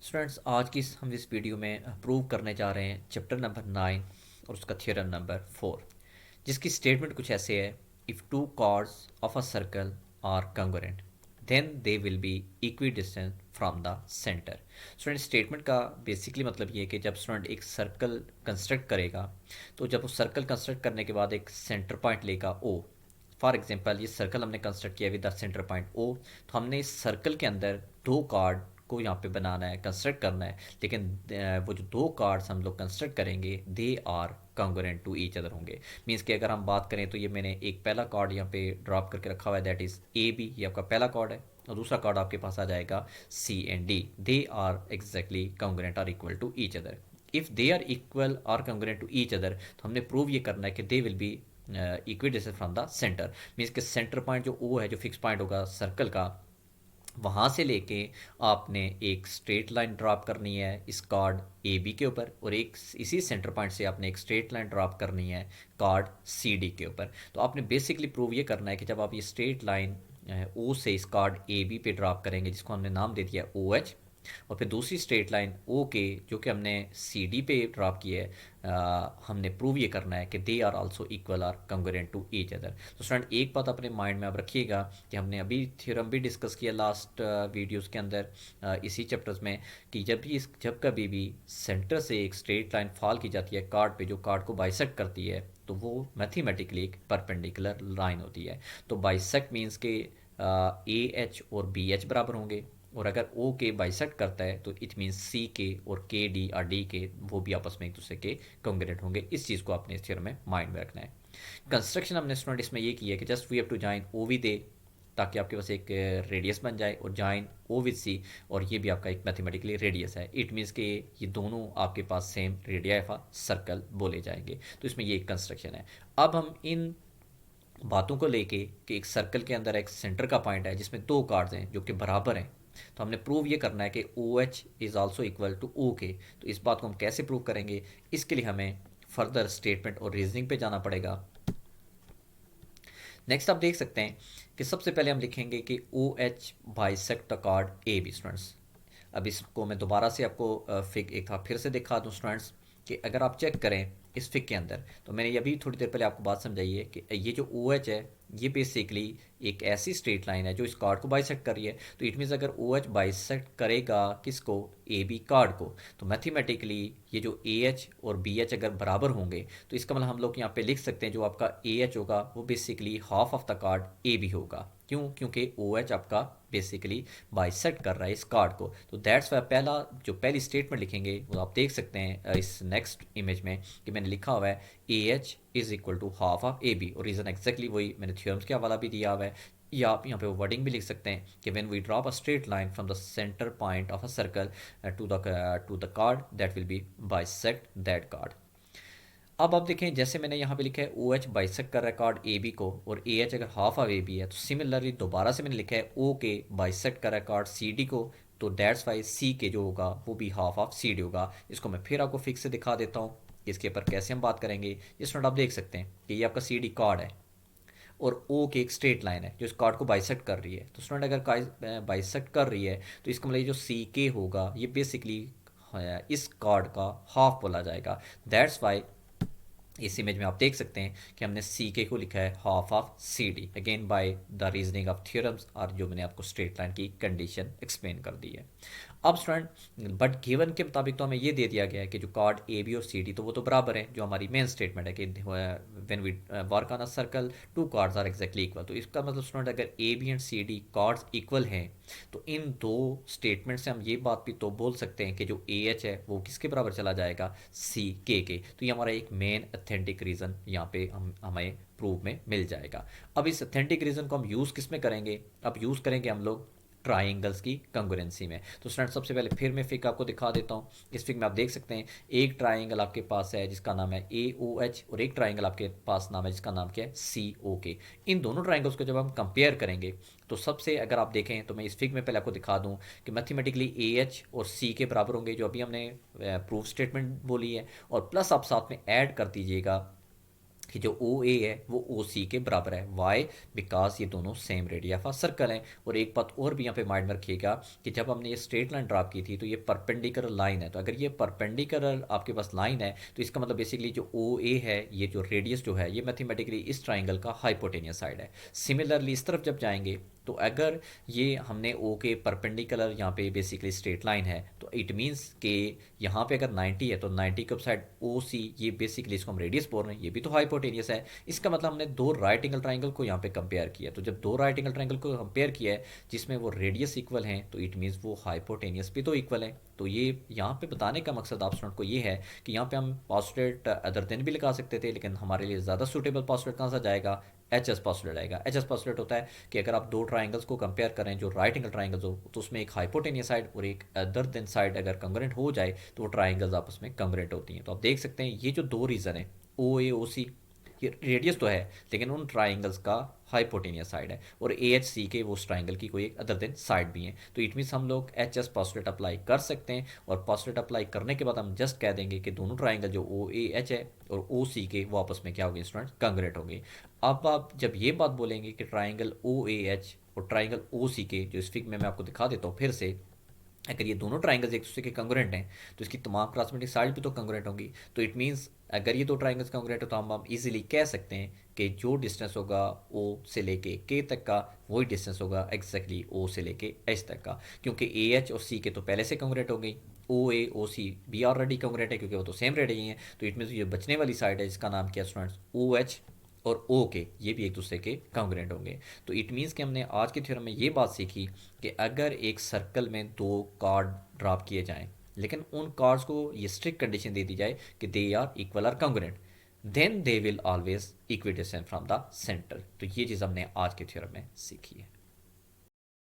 Students आज की हम इस वीडियो में प्रूव करने जा रहे हैं चैप्टर नंबर 9 और उसका थ्योरम नंबर 4, जिसकी स्टेटमेंट कुछ ऐसे है। If two chords of a circle are congruent then they will be equidistant from the centre. Student statement का बेसिकली मतलब ये है कि जब स्टूडेंट एक सर्कल कंस्ट्रक्ट करेगा तो जब उस सर्कल कंस्ट्रक्ट करने के बाद एक सेंटर पॉइंट लेगा ओ। फॉर एग्जांपल ये सर्कल हमने कंस्ट्रक्ट किया with the centre point O, तो हमने इस सर्कल के अंदर दो कार्ड को यहाँ पे बनाना है, कंस्ट्रक्ट करना है। लेकिन वो जो दो कार्ड्स हम लोग कंस्ट्रक्ट करेंगे they are congruent to each other होंगे। मीन्स कि अगर हम बात करें तो ये मैंने एक पहला कार्ड यहाँ पे ड्रॉप करके रखा हुआ है, दैट इज़ ए बी, ये आपका पहला कार्ड है। और दूसरा कार्ड आपके पास आ जाएगा C and D, they are exactly congruent or equal to each other. If they are equal और कॉन्ग्रुएंट टू ईच अदर तो हमने प्रूव ये करना है कि they will be equidistant from the center. Means के सेंटर पॉइंट जो O है, जो फिक्स पॉइंट होगा सर्कल का, वहाँ से लेके आपने एक स्ट्रेट लाइन ड्रॉप करनी है इस कार्ड ए बी के ऊपर, और एक इसी सेंटर पॉइंट से आपने एक स्ट्रेट लाइन ड्रॉप करनी है कार्ड सी डी के ऊपर। तो आपने बेसिकली प्रूव ये करना है कि जब आप ये स्ट्रेट लाइन ओ से इस कार्ड ए बी पे ड्रॉप करेंगे, जिसको हमने नाम दे दिया ओ एच, और फिर दूसरी स्ट्रेट लाइन ओ के जो कि हमने सी डी पे ड्रॉप की है, हमने प्रूव ये करना है कि they are also equal or congruent to each other. तो स्टूडेंट एक बात अपने माइंड में आप रखिएगा कि हमने अभी थ्योरम भी डिस्कस किया लास्ट वीडियोस के अंदर, इसी चैप्टर्स में, कि जब कभी भी सेंटर से एक स्ट्रेट लाइन फॉल की जाती है कार्ड पे, जो कार्ड को बाइसेक्ट करती है, तो वो मैथमेटिकली एक परपेंडिकुलर लाइन होती है। तो बाइसेक्ट मीन्स के ए एच और बी एच बराबर होंगे, और अगर ओ के बाइसेक्ट करता है तो इट मीन्स सी के और के डी और डी के वो भी आपस में एक दूसरे के कॉन्ग्रुएंट होंगे। इस चीज़ को आपने इस थ्योरम में माइंड में रखना है। कंस्ट्रक्शन हमने स्टूडेंट इसमें ये किया है कि just we have to join O with A, ताकि आपके पास एक रेडियस बन जाए, और जॉइन ओ विद सी, और ये भी आपका एक मैथमेटिकली रेडियस है। इट मीन्स कि ये दोनों आपके पास same radii of a circle बोले जाएंगे। तो इसमें ये एक कंस्ट्रक्शन है। अब हम इन बातों को लेके कि एक सर्कल के अंदर एक सेंटर का पॉइंट है जिसमें दो कार्ड्स हैं जो कि बराबर हैं, तो हमने प्रूव ये करना है कि O H is also equal to O K. तो इस बात को हम कैसे प्रूव करेंगे, इसके लिए हमें फर्दर स्टेटमेंट और रीजनिंग पे जाना पड़ेगा। नेक्स्ट आप देख सकते हैं कि सबसे पहले हम लिखेंगे कि O H bisect the chord A B. Students अब इसको मैं दोबारा से आपको फिग एक बार फिर से दिखा दूँ स्टूडेंट्स, कि अगर आप चेक करें इस फिग के अंदर, तो मैंने अभी थोड़ी देर पहले आपको बात समझाई है कि ये जो ओ एच है ये बेसिकली एक ऐसी स्ट्रेट लाइन है जो इस कार्ड को बाइसेक्ट कर रही है। तो इट मीन्स अगर ओ एच बाइसेक्ट करेगा किसको, ए बी कार्ड को, तो मैथमेटिकली ये जो ए एच और बी एच अगर बराबर होंगे, तो इसका मतलब हम लोग यहाँ पे लिख सकते हैं जो आपका ए एच होगा वो basically half of the chord A B होगा। क्यों? क्योंकि ओ एच आपका बेसिकली बाइसेक्ट कर रहा है इस कार्ड को। तो दैट्स वाई पहला जो पहली स्टेटमेंट लिखेंगे वो आप देख सकते हैं इस नेक्स्ट इमेज में, कि मैंने लिखा हुआ है A H is equal to half of A B, और रीज़न एक्जैक्टली वही मैंने थ्योरम्स के हवाला भी दिया हुआ है। या आप यहाँ पे वर्डिंग भी लिख सकते हैं कि when we drop a straight line from the centre point of a circle to the chord that will be bisect that chord. अब आप देखें जैसे मैंने यहाँ पे लिखा है ओ एच बाइसेक्ट कर रहा है कार्ड ए बी को, और ए एच अगर हाफ ऑफ ए बी है, तो सिमिलरली दोबारा से मैंने लिखा है ओ के बाइसेक्ट कर रहा है कार्ड सी डी को, तो दैट्स वाई सी के जो होगा वो भी हाफ ऑफ सी डी होगा। इसको मैं फिर आपको फिक्स से दिखा देता हूँ इसके ऊपर कैसे हम बात करेंगे। इस नोट आप देख सकते हैं कि ये आपका सी डी कार्ड है, और ओ की एक स्ट्रेट लाइन है जो इस कार्ड को बाइसेक्ट कर रही है। तो स्टूडेंट अगर बाइसेक्ट कर रही है तो इसका मतलब ये जो सी के होगा ये बेसिकली इस कार्ड का हाफ बोला जाएगा। दैट्स वाई इस इमेज में आप देख सकते हैं कि हमने सी के को लिखा है half of C D, again by the reasoning of theorems, और जो मैंने आपको स्ट्रेट लाइन की कंडीशन एक्सप्लेन कर दी है। अब स्टूडेंट बट गिवन के मुताबिक तो हमें ये दे दिया गया है कि जो कार्ड ए बी और सी डी तो वो तो बराबर है, जो हमारी मेन स्टेटमेंट है कि when we work on a circle two chords are exactly equal. तो इसका मतलब स्टूडेंट अगर A B and C D chords equal हैं, तो इन दो स्टेटमेंट से हम ये बात भी तो बोल सकते हैं कि जो ए एच है वो किसके बराबर चला जाएगा, सी के। तो ये हमारा एक मेन अथेंटिक रीज़न यहाँ पे हमें प्रूव में मिल जाएगा। अब इस अथेंटिक रीज़न को हम यूज़ किस में करेंगे, अब यूज़ करेंगे हम लोग ट्राइंगल्स की कंग्रुएंसी में। तो स्टूडेंट सबसे पहले फिर मैं फिग आपको दिखा देता हूँ। इस फिग में आप देख सकते हैं एक ट्राइंगल आपके पास है जिसका नाम है ए ओ एच, और एक ट्राइंगल आपके पास नाम है जिसका नाम क्या है, सी ओ के। इन दोनों ट्राइंगल्स को जब हम कंपेयर करेंगे, तो सबसे अगर आप देखें तो मैं इस फिग में पहले आपको दिखा दूं कि मैथमेटिकली ए एच और सी के बराबर होंगे, जो अभी हमने प्रूफ स्टेटमेंट बोली है, और प्लस आप साथ में ऐड कर दीजिएगा कि जो ओ ए है वो ओ सी के बराबर है। वाई? बिकॉज ये दोनों सेम रेडियस ऑफ सर्कल हैं। और एक बात और भी यहाँ पे माइंड में रखिएगा कि जब हमने ये स्ट्रेट लाइन ड्रा की थी तो ये परपेंडिकुलर लाइन है, तो अगर ये परपेंडिकुलर आपके पास लाइन है तो इसका मतलब बेसिकली जो ओ ए है, ये जो रेडियस जो है, ये मैथमेटिकली इस ट्राइंगल का हाइपोटेनियस साइड है। सिमिलरली इस तरफ जब जाएंगे तो अगर ये हमने ओ के परपेंडिकुलर यहाँ पे बेसिकली स्ट्रेट लाइन है, तो इट मीन्स कि यहाँ पे अगर 90 है तो 90 के साइड ओ सी, ये बेसिकली इसको हम रेडियस बोल रहे हैं, ये भी तो हाइपोटेनियस है। इसका मतलब हमने दो राइट एंगल ट्राइंगल को यहाँ पे कंपेयर किया, तो जब दो राइट एंगल ट्राइंगल को कंपेयर किया है जिसमें वो रेडियस इक्वल हैं, तो इट मीन्स वो हाइपोटेनियस भी तो इक्वल है। तो ये यहाँ पे बताने का मकसद आप स्टूडेंट को ये है कि यहाँ पे हम पॉस्टुलेट अदर देन भी लगा सकते थे, लेकिन हमारे लिए ज़्यादा सूटेबल पॉस्टुलेट कहाँ सा जाएगा? एच एस पॉस्टुलेट आएगा। एच एस पॉस्टुलेट होता है कि अगर आप दो ट्राइंगल्स को कंपेयर करें जो राइट एंगल ट्राइंगल्स हो, तो उसमें एक हाइपोटेनियस साइड और एक अदर देन साइड अगर कंग्रेंट हो जाए तो वो ट्राइंगल्स आपस में कंग्रेंट होती हैं। तो आप देख सकते हैं ये जो दो रीज़न है, ओ ए ओ सी, ये रेडियस तो है लेकिन उन ट्राइंगल्स का हाइपोटेनियस साइड है, और ए एच सी के वो उस ट्राइंगल की कोई एक अदर देन साइड भी है। तो इट मीन्स हम लोग एच एस पॉस्टुलेट अप्लाई कर सकते हैं, और पॉस्टुलेट अप्लाई करने के बाद हम जस्ट कह देंगे कि दोनों ट्राइंगल जो ओ ए एच है और ओ सी के वो आपस में क्या होंगे स्टूडेंट? कंग्रेंट होंगे। अब आप जब ये बात बोलेंगे कि ट्राइंगल ओ ए एच और ट्राइंगल ओ सी के, जो इस फिग में मैं आपको दिखा देता हूँ फिर से, अगर ये दोनों ट्राइंगल्स एक दूसरे के कंग्रुएंट हैं तो इसकी तमाम क्रॉसमेटिक साइड भी तो कंग्रुएंट होंगी। तो इट मीन्स अगर ये दो ट्राइंगल्स कंग्रुएंट है तो हम इजीली कह सकते हैं कि जो डिस्टेंस होगा ओ से लेके के तक का, वही डिस्टेंस होगा एग्जैक्टली ओ से लेके एच तक का, क्योंकि ए एच और सी के तो पहले से कंग्रुएंट हो गई, ओ ए ओ सी भी ऑलरेडी कंग्रुएंट है क्योंकि वो तो सेम रेडियस हैं। तो इट मीन्स ये बचने वाली साइड है जिसका नाम क्या स्टूडेंट्स? ओ एच और ओ के, ये भी एक दूसरे के कॉन्ग्रुएंट होंगे। तो इट मीन्स कि हमने आज के थ्योरम में ये बात सीखी कि अगर एक सर्कल में दो कार्ड ड्रॉप किए जाएं, लेकिन उन कार्ड्स को ये स्ट्रिक्ट कंडीशन दे दी जाए कि they are equal are congruent, then they will always equidistant from the centre. तो ये चीज़ हमने आज के थ्योरम में सीखी है।